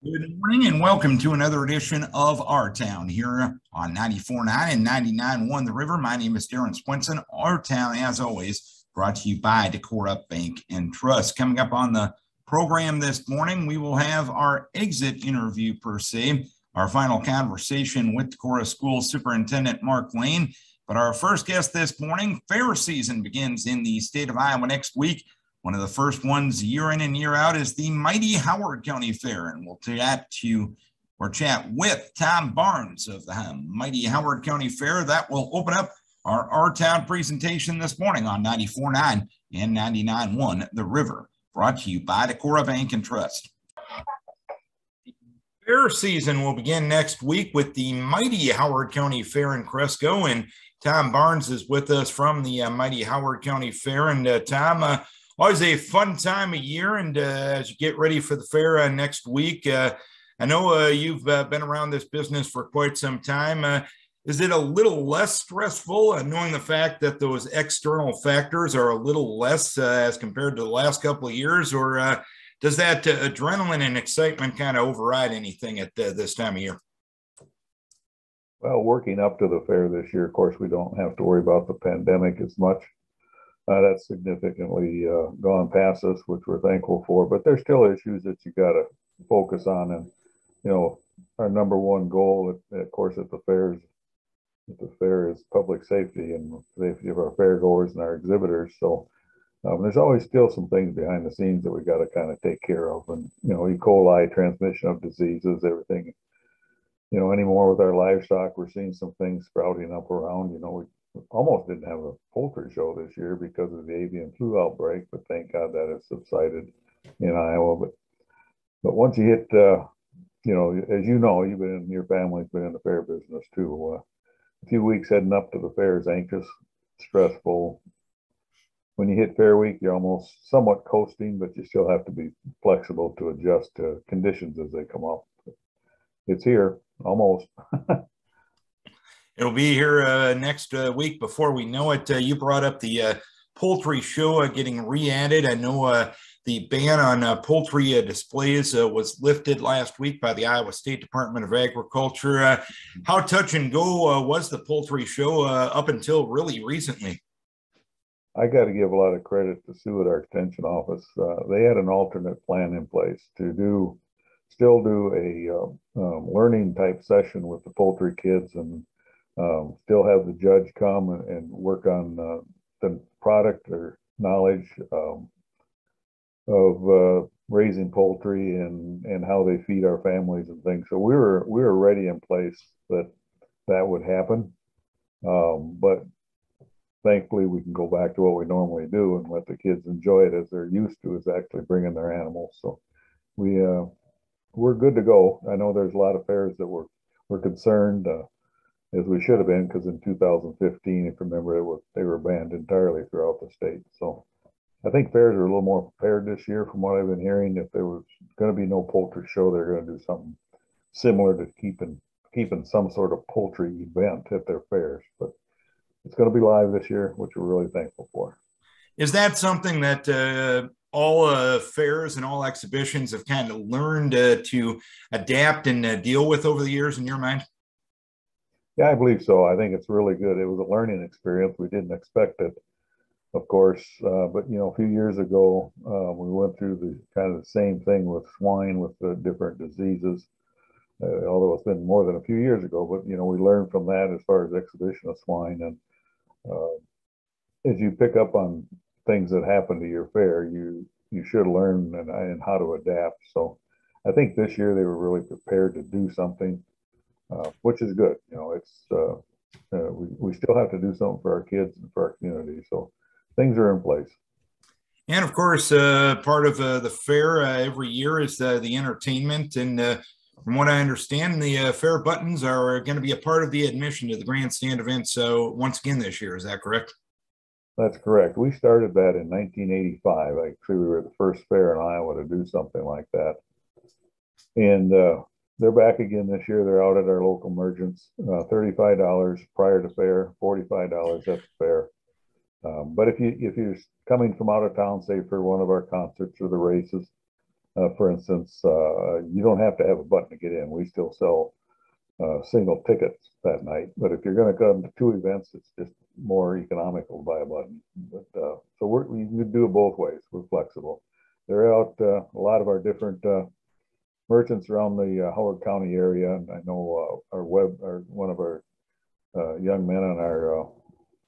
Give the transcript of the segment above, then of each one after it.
Good morning and welcome to another edition of Our Town here on 94.9 and 99.1 The River. My name is Darren Swinson. Our Town, as always, brought to you by Decorah Bank and Trust. Coming up on the program this morning, we will have our exit interview per se, our final conversation with Decorah School Superintendent Mark Lane. But our first guest this morning, fair season begins in the state of Iowa next week. One of the first ones year in and year out is the mighty Howard County Fair, and we'll chat with Tom Barnes of the mighty Howard County Fair. That will open up our Town presentation this morning on 94.9 and 99.1 The River, brought to you by Decorah Bank and Trust. Fair season will begin next week with the mighty Howard County Fair in Cresco, and Tom Barnes is with us from the mighty Howard County Fair. And Tom, always a fun time of year, and as you get ready for the fair next week, I know you've been around this business for quite some time. Is it a little less stressful knowing the fact that those external factors are a little less as compared to the last couple of years, or does that adrenaline and excitement kind of override anything at this time of year? Well, working up to the fair this year, of course, we don't have to worry about the pandemic as much. That's significantly gone past us, which we're thankful for. But there's still issues that you got to focus on. And, you know, our number one goal, of course, at the fair is public safety and safety of our fair goers and our exhibitors. So there's always still some things behind the scenes that we got to kind of take care of. And, you know, E. coli, transmission of diseases, everything. You know, anymore with our livestock, we're seeing some things sprouting up around. You know, we almost didn't have a poultry show this year because of the avian flu outbreak, but thank God that has subsided in Iowa. But once you hit, you know, as you know, your family's been in the fair business too. A few weeks heading up to the fair is anxious, stressful. When you hit fair week, you're almost somewhat coasting, but you still have to be flexible to adjust to conditions as they come up. It's here, almost. It'll be here next week before we know it. You brought up the poultry show getting re-added. I know the ban on poultry displays was lifted last week by the Iowa State Department of Agriculture. How touch and go was the poultry show up until really recently? I got to give a lot of credit to Sue at our extension office. They had an alternate plan in place to still do a learning type session with the poultry kids and still have the judge come and work on the product or knowledge of raising poultry and how they feed our families and things. So we were ready in place that would happen. But thankfully we can go back to what we normally do and let the kids enjoy it as they're used to, is actually bringing their animals. So we're good to go. I know there's a lot of fairs that were concerned, as we should have been, because in 2015, if you remember, they were banned entirely throughout the state. So I think fairs are a little more prepared this year from what I've been hearing. If there was going to be no poultry show, they're going to do something similar to keeping some sort of poultry event at their fairs. But it's going to be live this year, which we're really thankful for. Is that something that all fairs and all exhibitions have kind of learned to adapt and deal with over the years in your mind? Yeah, I believe so. I think it's really good. It was a learning experience. We didn't expect it, of course. But, you know, a few years ago, we went through the kind of the same thing with swine, with the different diseases, although it's been more than a few years ago. But, you know, we learned from that as far as exhibition of swine. And as you pick up on things that happen to your fair, you should learn and how to adapt. So I think this year they were really prepared to do something. Which is good. You know, it's we still have to do something for our kids and for our community. So things are in place. And of course, part of the fair every year is the entertainment. And from what I understand, the fair buttons are going to be a part of the admission to the grandstand event. So once again this year, is that correct? That's correct. We started that in 1985. Actually, we were the first fair in Iowa to do something like that. And they're back again this year. They're out at our local merchants, $35 prior to fair, $45 at the fair. But if you're coming from out of town, say for one of our concerts or the races, For instance, you don't have to have a button to get in. We still sell single tickets that night, but if you're going to come to 2 events, it's just more economical to buy a button. But so we do it both ways. We're flexible. They're out a lot of our different merchants around the Howard County area, and I know one of our young men on our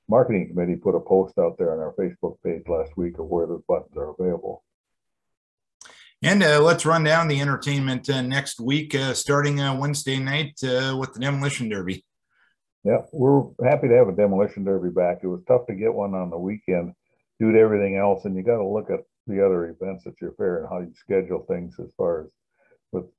marketing committee put a post out there on our Facebook page last week of where the buttons are available. And let's run down the entertainment next week, starting Wednesday night with the Demolition Derby. Yeah, we're happy to have a Demolition Derby back. It was tough to get one on the weekend due to everything else, and you got to look at the other events at your fair and how you schedule things as far as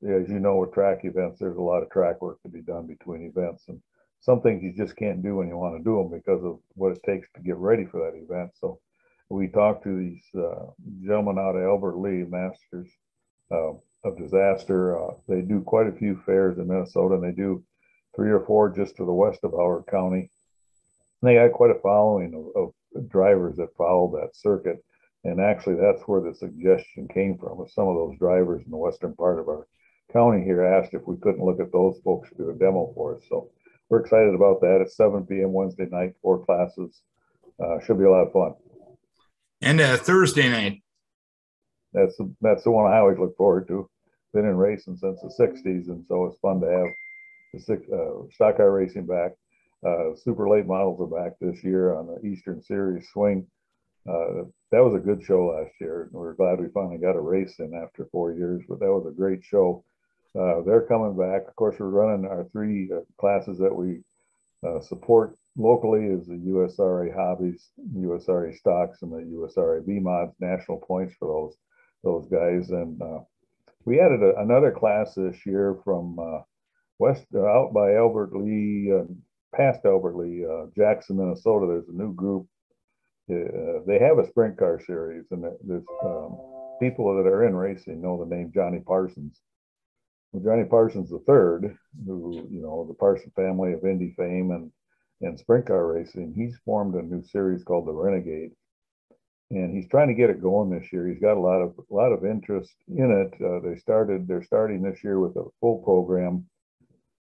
you know, with track events, there's a lot of track work to be done between events, and some things you just can't do when you want to do them because of what it takes to get ready for that event. So we talked to these gentlemen out of Albert Lee, Masters of Disaster. They do quite a few fairs in Minnesota, and they do 3 or 4 just to the west of Howard County. And they got quite a following of drivers that follow that circuit. And actually, that's where the suggestion came from. Was some of those drivers in the western part of our county here asked if we couldn't look at those folks to do a demo for us. So we're excited about that. It's 7 p.m. Wednesday night, 4 classes. Should be a lot of fun. And Thursday night. That's the one I always look forward to. Been in racing since the 60s, and so it's fun to have the stock car racing back. Super late models are back this year on the Eastern Series swing. That was a good show last year. We're glad we finally got a race in after 4 years, but that was a great show. They're coming back. Of course, we're running our 3 classes that we support locally is the USRA Hobbies, USRA Stocks, and the USRA B Mods. National points for those guys. And we added another class this year from out by Albert Lee, past Albert Lee, Jackson, Minnesota. There's a new group. They have a sprint car series, and there's people that are in racing know the name Johnny Parsons. Well, Johnny Parsons III, who, you know, the Parsons family of Indy fame and sprint car racing, he's formed a new series called the Renegade, and he's trying to get it going this year. He's got a lot of interest in it. They're starting this year with a full program,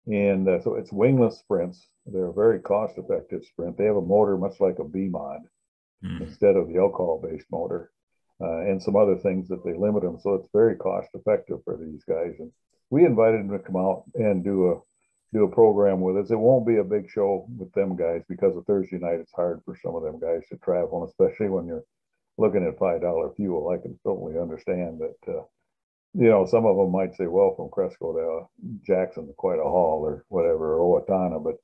and so it's wingless sprints. They're a very cost-effective sprint. They have a motor much like a B mod instead of the alcohol-based motor, and some other things that they limit them. So it's very cost-effective for these guys. And we invited them to come out and do a program with us. It won't be a big show with them guys because of Thursday night. It's hard for some of them guys to travel, and especially when you're looking at $5 fuel. I can totally understand that. You know, some of them might say, well, from Cresco to Jackson's quite a haul or whatever, or Owatonna, but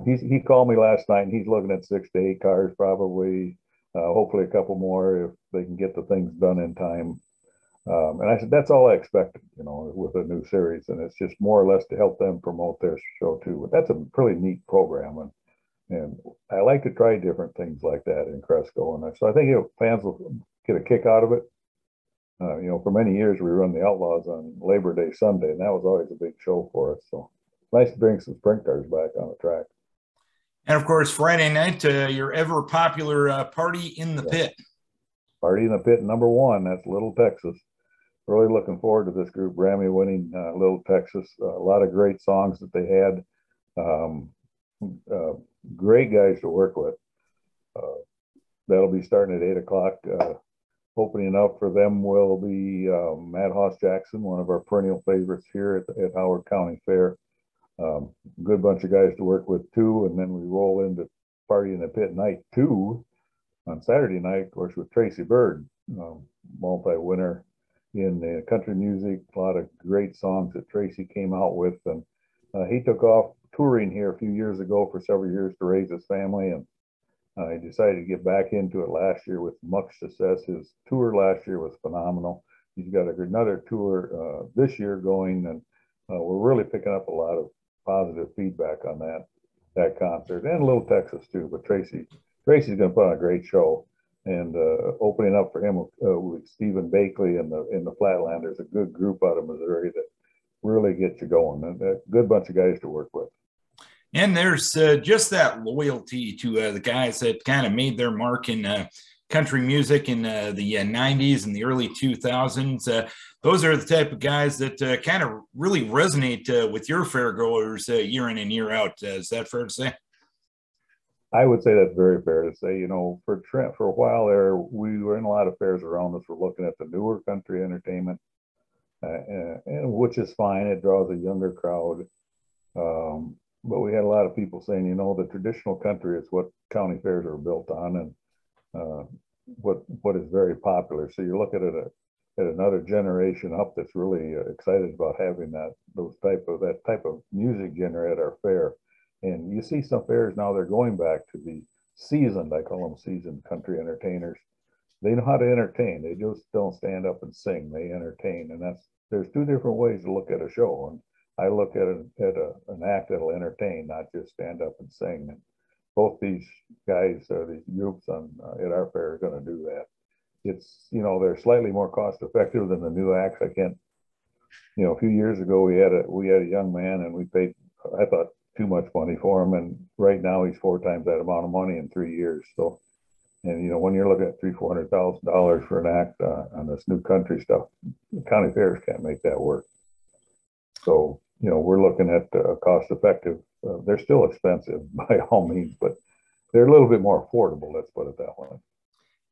he called me last night and he's looking at 6 to 8 cars probably, hopefully a couple more if they can get the things done in time. And I said, that's all I expected, you know, with a new series. And it's just more or less to help them promote their show too. But that's a pretty neat program. And I like to try different things like that in Cresco. And so I think fans will get a kick out of it. You know, for many years we run the Outlaws on Labor Day Sunday, and that was always a big show for us. So it's nice to bring some sprint cars back on the track. And of course, Friday night, your ever popular Party in the Pit. Party in the Pit #1. That's Little Texas. Really looking forward to this group Grammy winning Little Texas. A lot of great songs that they had. Great guys to work with. That'll be starting at 8 o'clock. Opening up for them will be Matt Hoss Jackson, one of our perennial favorites here at Howard County Fair. Good bunch of guys to work with too. And then we roll into Party in the Pit Night 2 on Saturday night, of course, with Tracy Byrd, multi-winner in country music. A lot of great songs that Tracy came out with. And he took off touring here a few years ago for several years to raise his family. And he decided to get back into it last year with much success. His tour last year was phenomenal. He's got another tour this year going, and we're really picking up a lot of positive feedback on that concert, and Little Texas too. But Tracy's going to put on a great show, and opening up for him with Stephen Bakley and the Flatlanders, a good group out of Missouri that really gets you going, and a good bunch of guys to work with. And there's just that loyalty to the guys that kind of made their mark in country music in the 90s and the early 2000s. Those are the type of guys that kind of really resonate with your fairgoers year in and year out. Is that fair to say? I would say that's very fair to say. You know, for Trent, for a while there, we were in a lot of fairs around us. We're looking at the newer country entertainment, and which is fine. It draws a younger crowd. But we had a lot of people saying, you know, the traditional country is what county fairs are built on, and what is very popular. So you're looking at another generation up that's really excited about having that type of music genre at our fair. And you see some fairs now, they're going back to the seasoned, I call them seasoned country entertainers. They know how to entertain. They just don't stand up and sing. They entertain. And there's two different ways to look at a show. And I look at an act that'll entertain, not just stand up and sing. And both these guys, these groups at our fair are going to do that. It's, you know, they're slightly more cost effective than the new acts. I can't, you know, a few years ago we had a young man and we paid, I thought, too much money for him, and right now he's 4 times that amount of money in 3 years. So, and you know, when you're looking at $300,000-$400,000 for an act on this new country stuff, county fairs can't make that work. So, you know, we're looking at cost effective. They're still expensive by all means, but they're a little bit more affordable. Let's put it that way.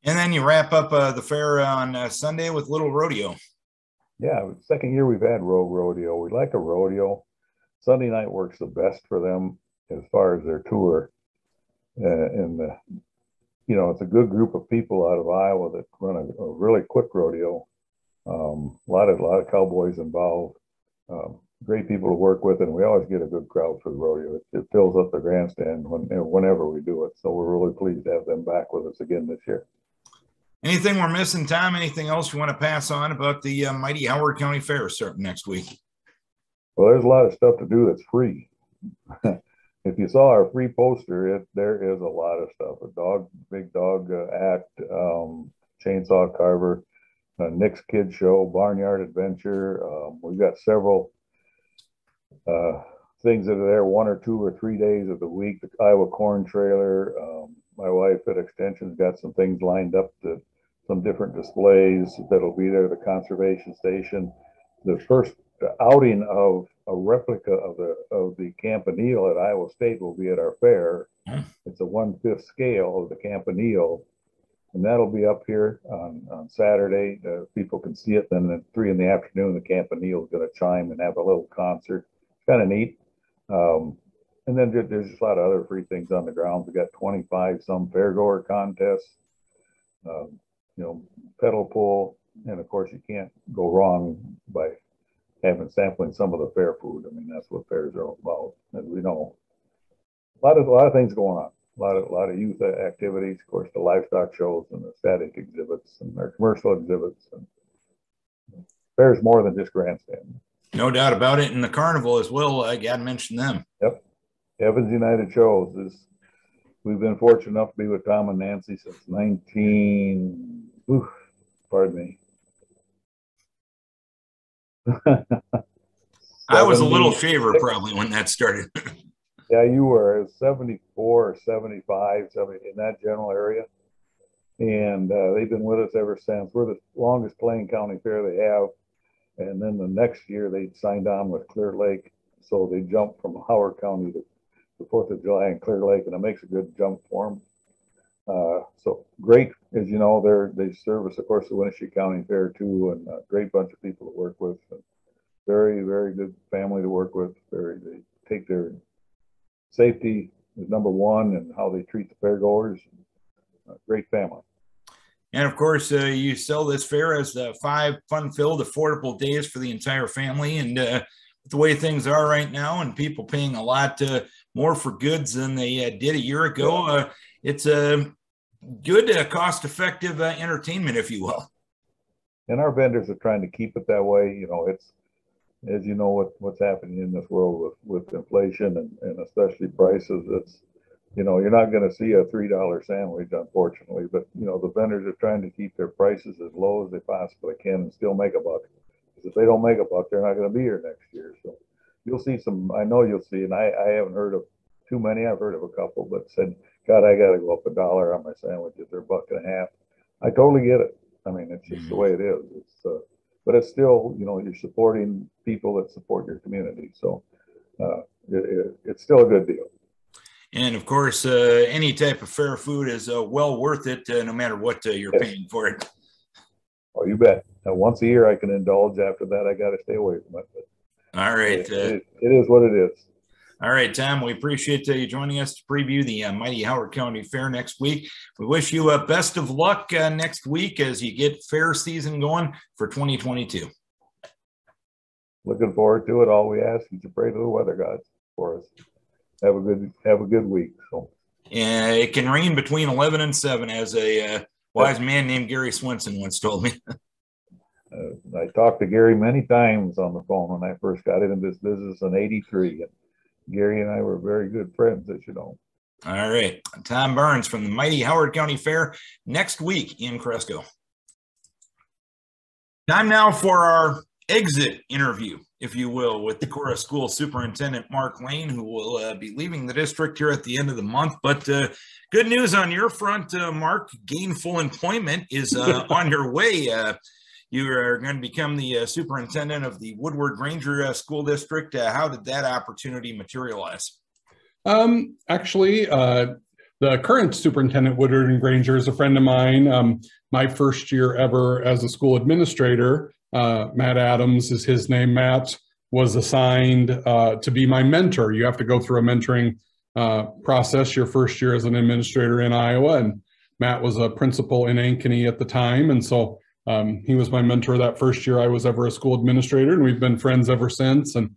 And then you wrap up the fair on Sunday with Little Rodeo. Yeah, second year we've had rodeo. We like a rodeo. Sunday night works the best for them as far as their tour. You know, it's a good group of people out of Iowa that run a really quick rodeo. A lot of cowboys involved. Great people to work with, and we always get a good crowd for the rodeo. It fills up the grandstand whenever we do it. So we're really pleased to have them back with us again this year. Anything we're missing, Tom? Anything else you want to pass on about the mighty Howard County Fair starting next week? Well, there's a lot of stuff to do that's free. If you saw our free poster, there is a lot of stuff. Big dog act, chainsaw carver, Nick's Kid Show, Barnyard Adventure. We've got several things that are there 1 or 2 or 3 days of the week. The Iowa Corn Trailer. My wife at Extension's got some things lined up, some different displays that'll be there. The conservation station. The first outing of a replica of the Campanile at Iowa State will be at our fair. It's a 1/5 scale of the Campanile, and that'll be up here on Saturday. People can see it. Then at 3 in the afternoon, the Campanile is going to chime and have a little concert. It's kind of neat. And then there's just a lot of other free things on the grounds. We got 25 some fairgoer contests, you know, pedal pull, and of course you can't go wrong by sampling some of the fair food. I mean, that's what fairs are all about, as we know. A lot of things going on. A lot of youth activities. Of course, the livestock shows and the static exhibits and their commercial exhibits. And fairs more than just grandstand. No doubt about it. And the carnival as well. I got to mention them. Yep. Evans United Shows we've been fortunate enough to be with Tom and Nancy since pardon me. I was a little shaver probably when that started. Yeah, you were. It was 74 or 75, 70, in that general area. And they've been with us ever since. We're the longest playing county fair they have. And then the next year they signed on with Clear Lake. So they jumped from Howard County to the 4th of July in Clear Lake, and it makes a good jump for them. So great, as you know, they service, of course, the Winnebago County Fair too, and a great bunch of people to work with. Very, very good family to work with. They take their safety as number one and how they treat the fairgoers. Great family. And of course, you sell this fair as 5 fun-filled, affordable days for the entire family. And the way things are right now, and people paying a lot more for goods than they did a year ago, it's a good, cost-effective entertainment, if you will. And our vendors are trying to keep it that way. You know, it's, as you know, what's happening in this world with inflation and especially prices. It's, you know, you're not going to see a $3 sandwich, unfortunately, but, you know, the vendors are trying to keep their prices as low as they possibly can and still make a buck. Because if they don't make a buck, they're not going to be here next year. So you'll see some, I know you'll see, and I haven't heard of too many. I've heard of a couple, but said, God, I got to go up $1 on my sandwiches. They're $1.50. I totally get it. I mean, it's just the way it is. But it's still, you know, you're supporting people that support your community. So it's still a good deal. And of course, any type of fair food is well worth it, no matter what you're paying for it. Oh, you bet. Now, once a year I can indulge. After that, I got to stay away from it. But all right. It is what it is. All right, Tom, we appreciate you joining us to preview the mighty Howard County Fair next week. We wish you best of luck next week as you get fair season going for 2022. Looking forward to it. All we ask is to pray to the weather gods for us. Have a good week. So it can rain between 11 and 7, as a wise man named Gary Swenson once told me. I talked to Gary many times on the phone when I first got into this business in '83. And Gary and I were very good friends, as you know. All right. Tom Burns from the mighty Howard County Fair next week in Cresco. Time now for our exit interview, if you will, with Decorah School Superintendent Mark Lane, who will be leaving the district here at the end of the month. But good news on your front, Mark. Gainful employment is on your way. You are going to become the superintendent of the Woodward Granger School District. How did that opportunity materialize? Actually, the current superintendent, Woodward and Granger, is a friend of mine. My first year ever as a school administrator, Matt Adams is his name. Matt was assigned to be my mentor. You have to go through a mentoring process your first year as an administrator in Iowa. And Matt was a principal in Ankeny at the time. And so he was my mentor that first year I was ever a school administrator, and we've been friends ever since. And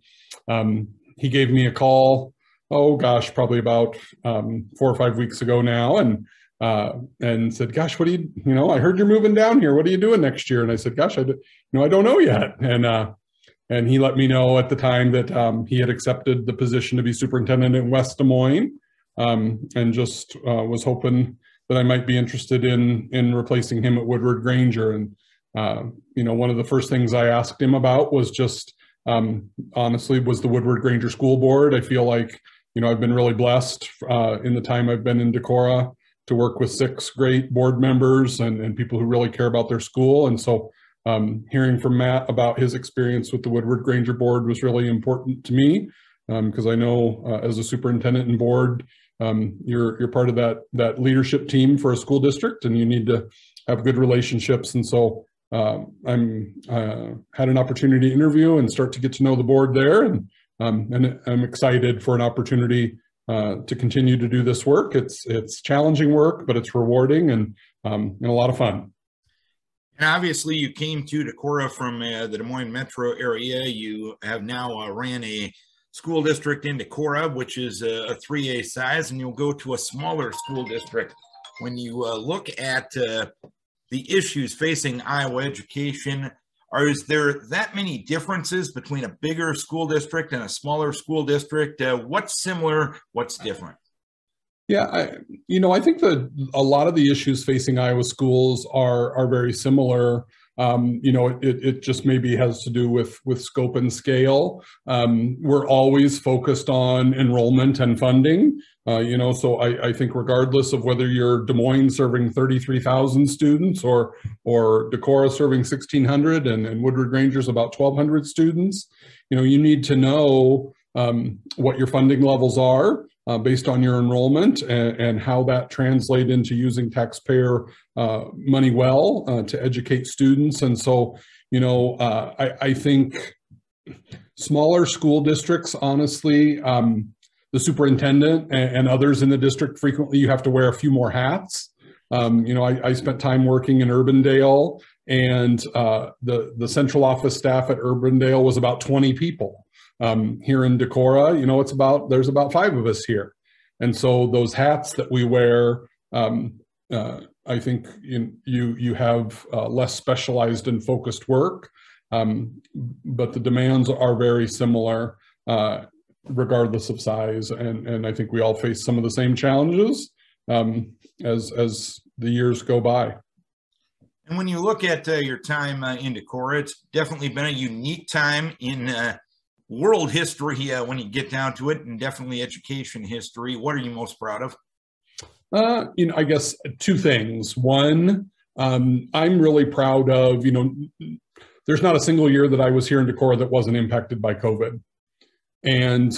he gave me a call, probably about 4 or 5 weeks ago now, and said, gosh, what do you, I heard you're moving down here. What are you doing next year? And I said, gosh, I don't know yet. And he let me know at the time that he had accepted the position to be superintendent in West Des Moines, and just was hoping that I might be interested in replacing him at Woodward Granger. And, one of the first things I asked him about was just, honestly, was the Woodward Granger School Board. I feel like, I've been really blessed in the time I've been in Decorah to work with 6 great board members and people who really care about their school. And so hearing from Matt about his experience with the Woodward Granger Board was really important to me, because I know as a superintendent and board, you're part of that leadership team for a school district, and you need to have good relationships. And so I'm had an opportunity to interview and start to get to know the board there, and I'm excited for an opportunity to continue to do this work. It's challenging work, but it's rewarding and a lot of fun. And obviously, you came to Decorah from the Des Moines metro area. You have now ran a school district in Decorah, which is a 3A size, and you'll go to a smaller school district. When you look at the issues facing Iowa education, is there that many differences between a bigger school district and a smaller school district? What's similar? What's different? Yeah, I think that a lot of the issues facing Iowa schools are very similar. It just maybe has to do with scope and scale. We're always focused on enrollment and funding. So I think regardless of whether you're Des Moines serving 33,000 students or Decorah serving 1,600 and Woodward Granger's about 1,200 students, you need to know what your funding levels are based on your enrollment and how that translates into using taxpayer money well to educate students. And so, I think smaller school districts, honestly, the superintendent and others in the district, frequently you have to wear a few more hats. I spent time working in Urbandale, and the central office staff at Urbandale was about 20 people. Here in Decorah, there's about 5 of us here. And so those hats that we wear, I think you have less specialized and focused work, but the demands are very similar regardless of size. And I think we all face some of the same challenges as the years go by. And when you look at your time in Decorah, it's definitely been a unique time in world history when you get down to it, and definitely education history. What are you most proud of? I guess 2 things. One, I'm really proud of, there's not a single year that I was here in Decorah that wasn't impacted by COVID. And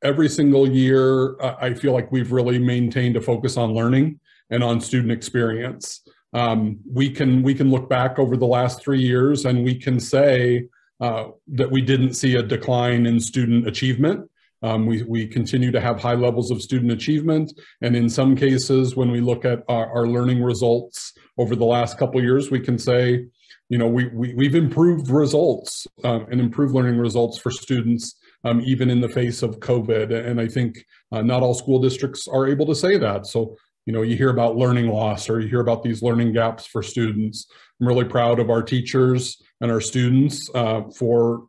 every single year, I feel like we've really maintained a focus on learning and on student experience. We can look back over the last 3 years and we can say that we didn't see a decline in student achievement. We continue to have high levels of student achievement. And in some cases, when we look at our learning results over the last couple of years, we can say, we've improved results and improved learning results for students, even in the face of COVID. And I think not all school districts are able to say that. So, you hear about learning loss or you hear about these learning gaps for students. I'm really proud of our teachers and our students for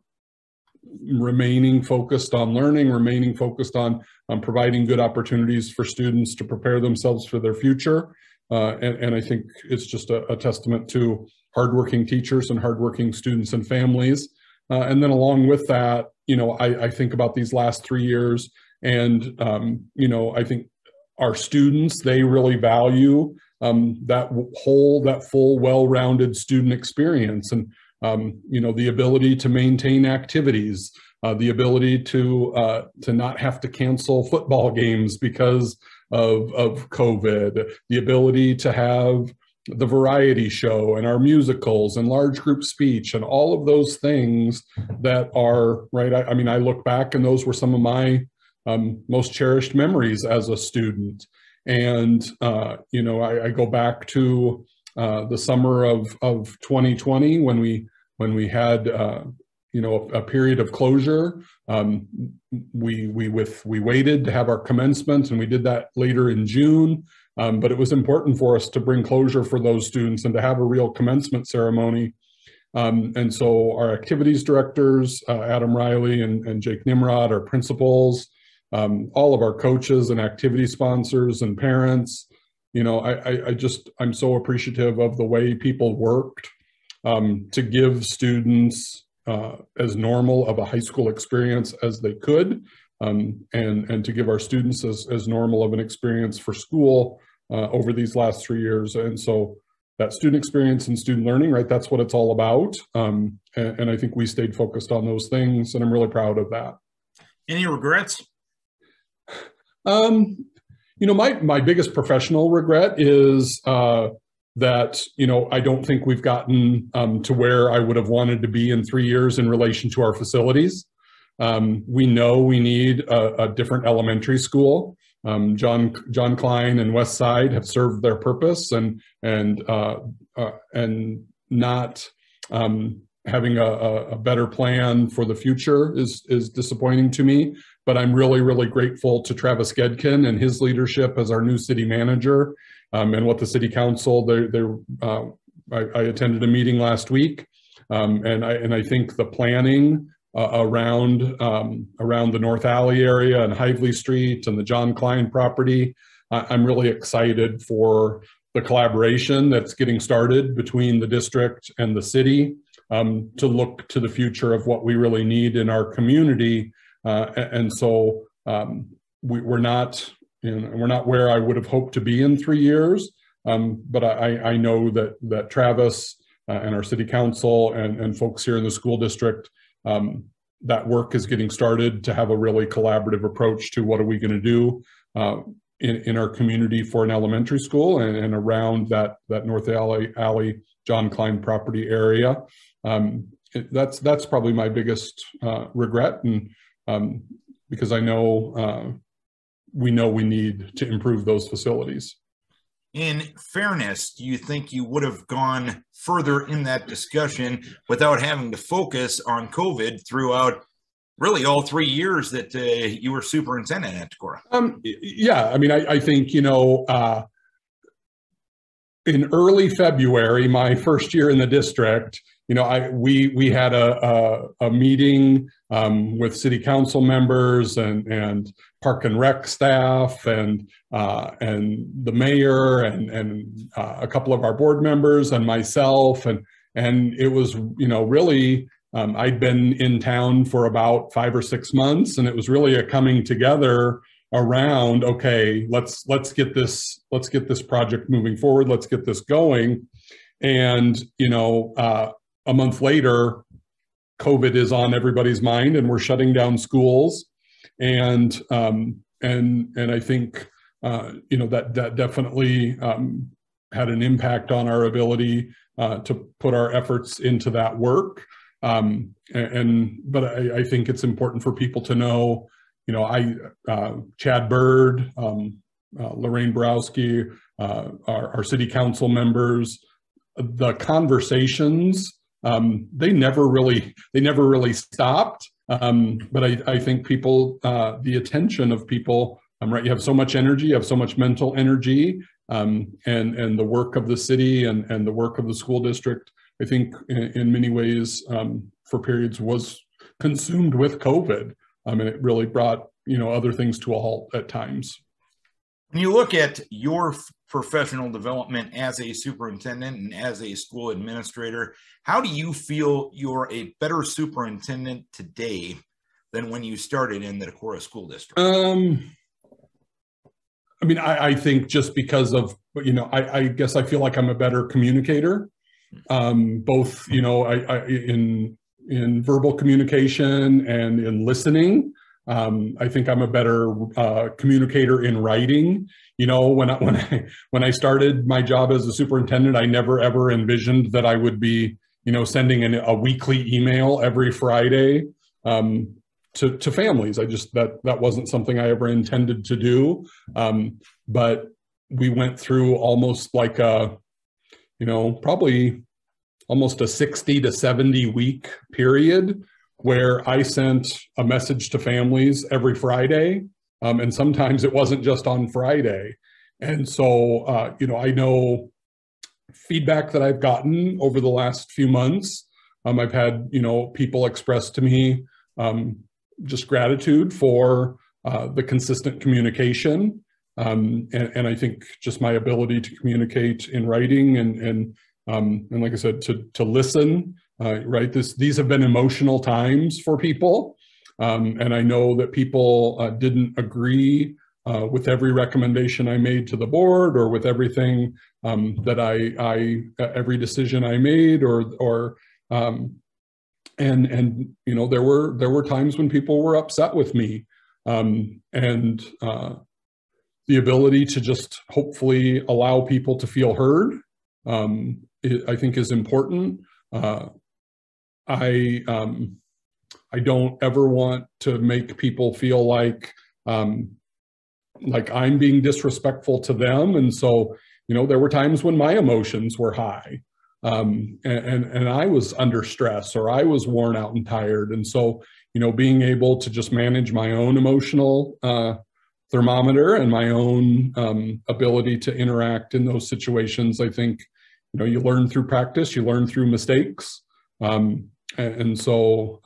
remaining focused on learning, remaining focused on providing good opportunities for students to prepare themselves for their future. And I think it's just a testament to hardworking teachers and hardworking students and families. And then along with that, I think about these last 3 years and, I think our students, they really value that full, well-rounded student experience. And the ability to maintain activities, the ability to not have to cancel football games because of COVID, the ability to have the variety show and our musicals and large group speech and all of those things that are, right, I look back and those were some of my most cherished memories as a student. And, I go back to the summer of 2020 when we had a period of closure. We waited to have our commencement, and we did that later in June. But it was important for us to bring closure for those students and to have a real commencement ceremony. And so our activities directors, Adam Riley and Jake Nimrod, our principals, all of our coaches and activity sponsors and parents, I'm so appreciative of the way people worked to give students as normal of a high school experience as they could, and to give our students as normal of an experience for school over these last 3 years. And so that student experience and student learning, right, that's what it's all about. And I think we stayed focused on those things, and I'm really proud of that. Any regrets? My biggest professional regret is that, I don't think we've gotten to where I would have wanted to be in 3 years in relation to our facilities. We know we need a different elementary school. John Klein and West Side have served their purpose, and not having a better plan for the future is disappointing to me. But I'm really, really grateful to Travis Gedkin and his leadership as our new city manager, and what the city council, I attended a meeting last week, and I think the planning around the North Alley area and Hively Street and the John Klein property, I'm really excited for the collaboration that's getting started between the district and the city, to look to the future of what we really need in our community. And so we're not where I would have hoped to be in 3 years. But I know that Travis and our city council and folks here in the school district, that work is getting started to have a really collaborative approach to what are we going to do in our community for an elementary school and around that North Alley John Klein property area. That's probably my biggest regret, and because I know we need to improve those facilities. In fairness, do you think you would have gone further in that discussion without having to focus on COVID throughout really all 3 years that you were superintendent at Decorah? Yeah, I think, in early February, my first year in the district, we had a meeting with city council members and park and rec staff and the mayor and a couple of our board members and myself, and it was really I'd been in town for about 5 or 6 months, and it was really a coming together around, okay, let's get this project moving forward. Let's get this going. And, a month later, COVID is on everybody's mind and we're shutting down schools. And I think, that definitely had an impact on our ability to put our efforts into that work. But I think it's important for people to know, Chad Byrd, Lorraine Borowski, our city council members, the conversations, they never really stopped. But I think people, the attention of people, right? You have so much energy, you have so much mental energy, and the work of the city and the work of the school district, I think in many ways, for periods was consumed with COVID. And it really brought, other things to a halt at times. When you look at your professional development as a superintendent and as a school administrator, how do you feel you're a better superintendent today than when you started in the Decorah School District? I think just because of, I guess I feel like I'm a better communicator, both, in verbal communication and in listening. I think I'm a better communicator in writing. When I started my job as a superintendent, I never ever envisioned that I would be, sending a weekly email every Friday to families. That wasn't something I ever intended to do. But we went through almost like probably almost a 60 to 70 week period where I sent a message to families every Friday. And sometimes it wasn't just on Friday. And so, I know feedback that I've gotten over the last few months. I've had, people express to me just gratitude for the consistent communication. And I think just my ability to communicate in writing and like I said, to listen, right? These have been emotional times for people. And I know that people didn't agree with every recommendation I made to the board or with everything that every decision I made and there were times when people were upset with me, and the ability to just hopefully allow people to feel heard, I think is important. I don't ever want to make people feel like I'm being disrespectful to them. And so, there were times when my emotions were high, and I was under stress or I was worn out and tired. And so, being able to just manage my own emotional thermometer and my own ability to interact in those situations, I think, you learn through practice, you learn through mistakes. And so,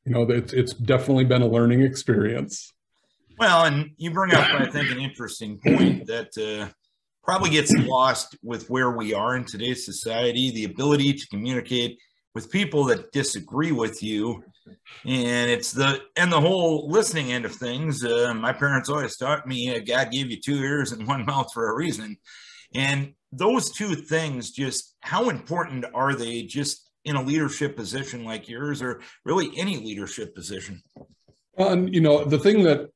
it's definitely been a learning experience. Well, and you bring up, I think, an interesting point that probably gets lost with where we are in today's society, the ability to communicate with people that disagree with you. And it's the whole listening end of things. My parents always taught me, God gave you two ears and one mouth for a reason. And those two things, just how important are they just in a leadership position like yours, or really any leadership position? The thing that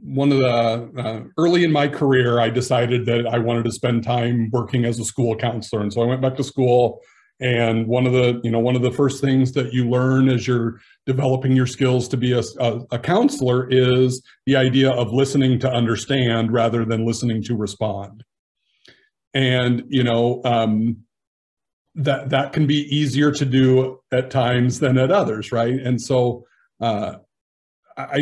one of the early in my career, I decided that I wanted to spend time working as a school counselor. And so I went back to school. And one of the first things that you learn as you're developing your skills to be a counselor is the idea of listening to understand rather than listening to respond. And, that can be easier to do at times than at others, right? And so I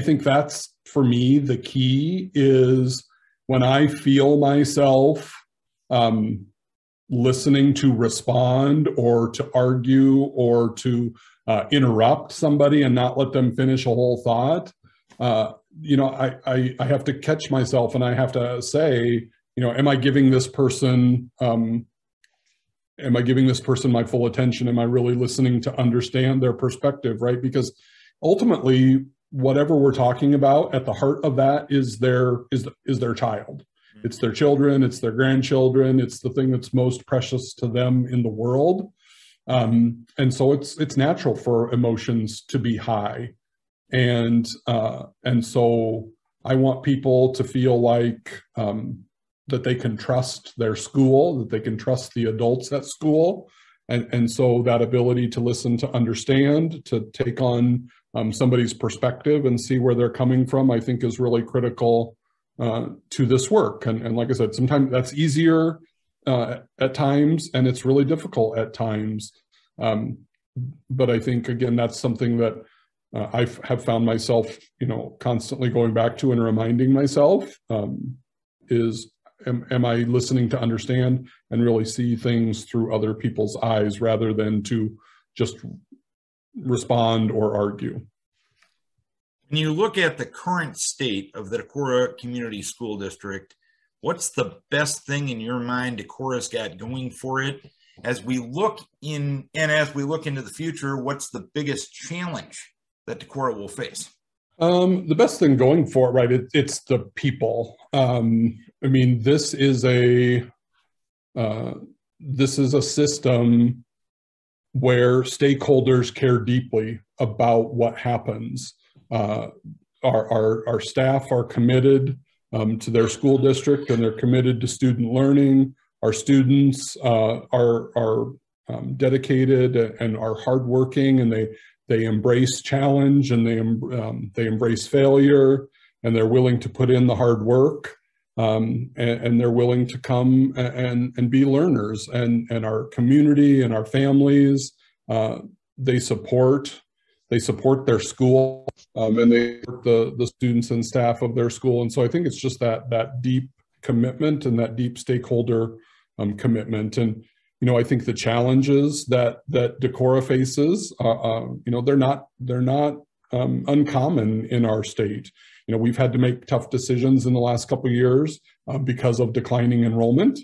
think that's, for me, the key is when I feel myself listening to respond or to argue or to interrupt somebody and not let them finish a whole thought, I have to catch myself and I have to say, am I giving this person my full attention? Am I really listening to understand their perspective, right? Because, ultimately, whatever we're talking about, at the heart of that is their child. It's their children, it's their grandchildren, it's the thing that's most precious to them in the world. And so it's natural for emotions to be high. And so I want people to feel like that they can trust their school, that they can trust the adults at school. And so that ability to listen, to understand, to take on somebody's perspective and see where they're coming from, I think is really critical to this work. And like I said, sometimes that's easier at times, and it's really difficult at times. But I think, again, that's something that I have found myself, constantly going back to and reminding myself is, am I listening to understand and really see things through other people's eyes rather than to just respond or argue. When you look at the current state of the Decorah Community School District, what's the best thing in your mind Decorah's got going for it? As we look into the future, what's the biggest challenge that Decorah will face? The best thing going for it, right? It's the people. This is a system where stakeholders care deeply about what happens. Our staff are committed to their school district, and they're committed to student learning. Our students are dedicated and are hardworking, and they embrace challenge, and they embrace failure, and they're willing to put in the hard work, and they're willing to come and be learners. And our community and our families, they support their school, and they support the students and staff of their school. And so I think it's just that deep commitment and that deep stakeholder commitment. And I think the challenges that Decorah faces, they're not uncommon in our state. We've had to make tough decisions in the last couple of years because of declining enrollment,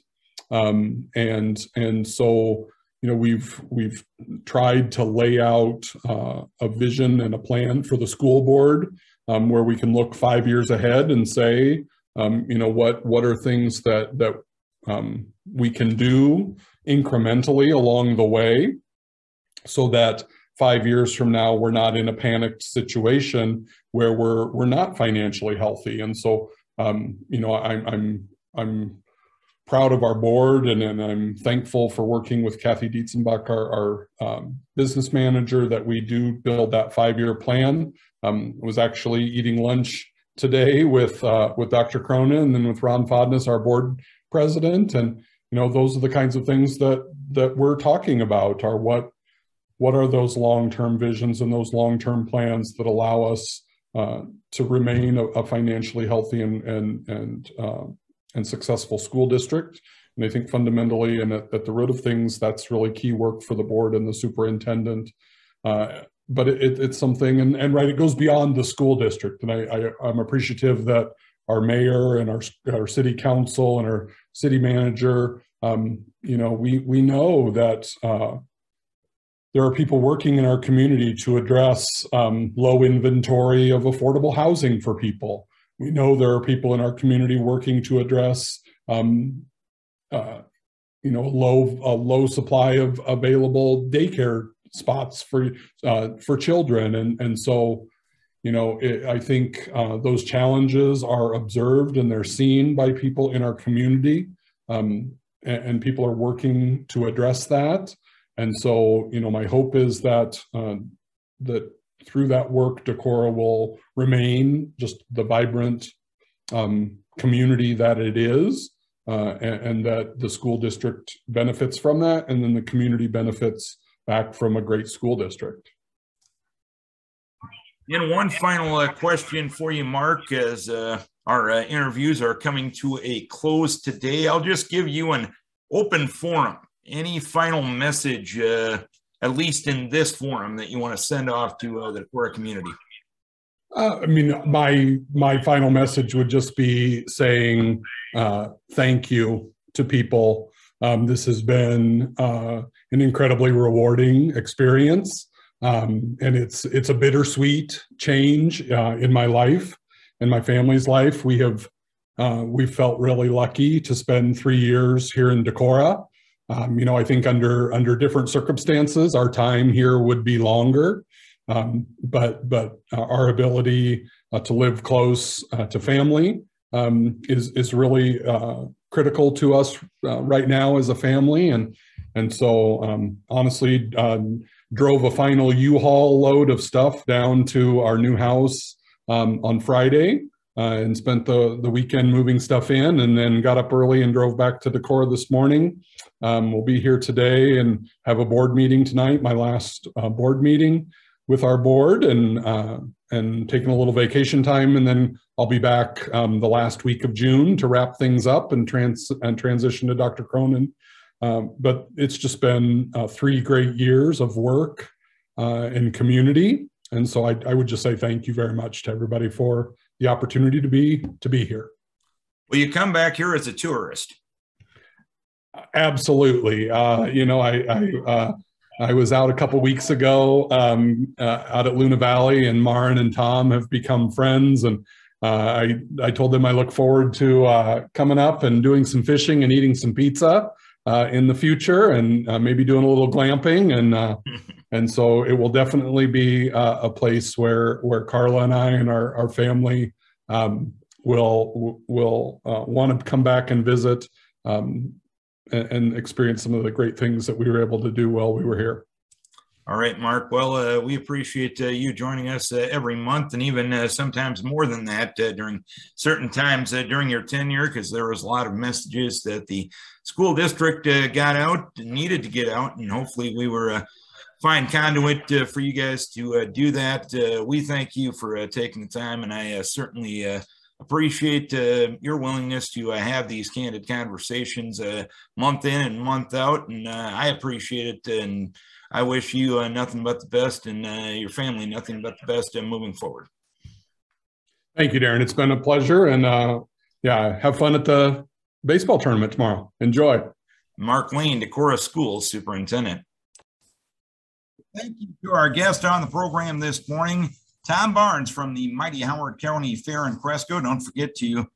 and so we've tried to lay out a vision and a plan for the school board where we can look 5 years ahead and say, what are things that we can do incrementally along the way, so that 5 years from now we're not in a panicked situation where we're not financially healthy. And so I'm proud of our board, and I'm thankful for working with Kathy Dietzenbach, our business manager, that we do build that 5-year plan. I was actually eating lunch today with Dr. Cronin and then with Ron Fodness, our board president, and those are the kinds of things that we're talking about, are what are those long-term visions and those long-term plans that allow us to remain a financially healthy and successful school district. And I think fundamentally, and at the root of things, that's really key work for the board and the superintendent. But it's something, and right, it goes beyond the school district. And I'm appreciative that our mayor and our city council and our city manager, we know that there are people working in our community to address low inventory of affordable housing for people. We know there are people in our community working to address a low supply of available daycare spots for children. And so, I think those challenges are observed and they're seen by people in our community, and people are working to address that. And so, my hope is that that through that work, Decorah will remain just the vibrant community that it is, and that the school district benefits from that, and then the community benefits back from a great school district. And one final question for you, Mark, as our interviews are coming to a close today. I'll just give you an open forum. Any final message, at least in this forum, that you want to send off to the Decorah community? My final message would just be saying thank you to people. This has been an incredibly rewarding experience. And it's a bittersweet change in my life and my family's life. We felt really lucky to spend 3 years here in Decorah. I think under different circumstances, our time here would be longer. But our ability to live close to family is really critical to us right now as a family. And so honestly, drove a final U-Haul load of stuff down to our new house on Friday and spent the weekend moving stuff in, and then got up early and drove back to Decorah this morning. We'll be here today and have a board meeting tonight, my last board meeting with our board, and taking a little vacation time, and then I'll be back the last week of June to wrap things up and transition to Dr. Cronin. But it's just been 3 great years of work and community, and so I would just say thank you very much to everybody for the opportunity to be here. Will you come back here as a tourist? Absolutely. I was out a couple weeks ago out at Luna Valley, and Maren and Tom have become friends. And I told them I look forward to coming up and doing some fishing and eating some pizza in the future, and maybe doing a little glamping. And so it will definitely be a place where Carla and I and our family will want to come back and visit. And experience some of the great things that we were able to do while we were here. All right, Mark. Well, we appreciate you joining us every month, and even sometimes more than that during certain times during your tenure, because there was a lot of messages that the school district got out, needed to get out, and hopefully we were a fine conduit for you guys to do that. We thank you for taking the time, and I certainly appreciate your willingness to have these candid conversations month in and month out, and I appreciate it, and I wish you nothing but the best, and your family nothing but the best moving forward. Thank you, Darren. It's been a pleasure, and have fun at the baseball tournament tomorrow. Enjoy. Mark Lane, Decorah Schools Superintendent. Thank you to our guest on the program this morning, Tom Barnes from the mighty Howard County Fair in Cresco. Don't forget to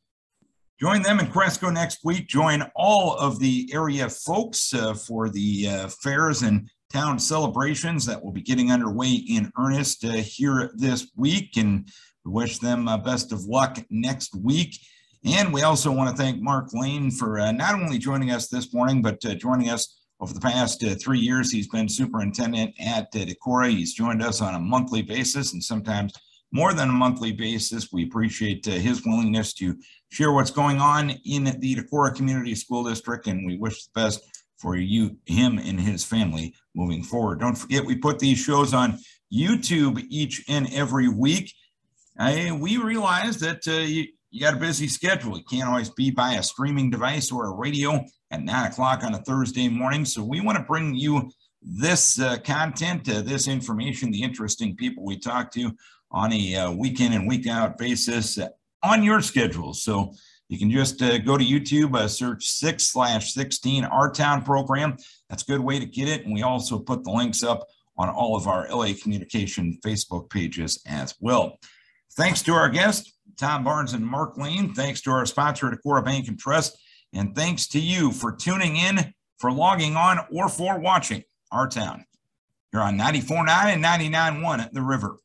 join them in Cresco next week. Join all of the area folks for the fairs and town celebrations that will be getting underway in earnest here this week. And we wish them best of luck next week. And we also want to thank Mark Lane for not only joining us this morning, but joining us over the past 3 years. He's been superintendent at Decorah. He's joined us on a monthly basis, and sometimes more than a monthly basis. We appreciate his willingness to share what's going on in the Decorah Community School District, and we wish the best for him and his family moving forward. Don't forget, we put these shows on YouTube each and every week. We realize that you got a busy schedule. You can't always be by a streaming device or a radio at 9 o'clock on a Thursday morning. So we want to bring you this content, this information, the interesting people we talk to on a week in and week out basis on your schedule. So you can just go to YouTube, search 6/16 Our Town program. That's a good way to get it. And we also put the links up on all of our LA Communication Facebook pages as well. Thanks to our guests, Tom Barnes and Mark Lane. Thanks to our sponsor, Decorah Bank and Trust. And thanks to you for tuning in, for logging on, or for watching Our Town. You're on 94.9 and 99.1 at The River.